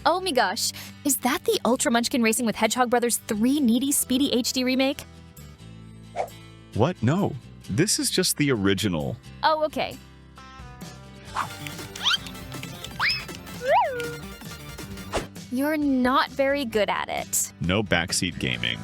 Oh my gosh, is that the Ultra Munchkin Racing with Hedgehog Brothers 3 Needy Speedy HD remake? What? No. This is just the original. Oh, okay. You're not very good at it. No backseat gaming.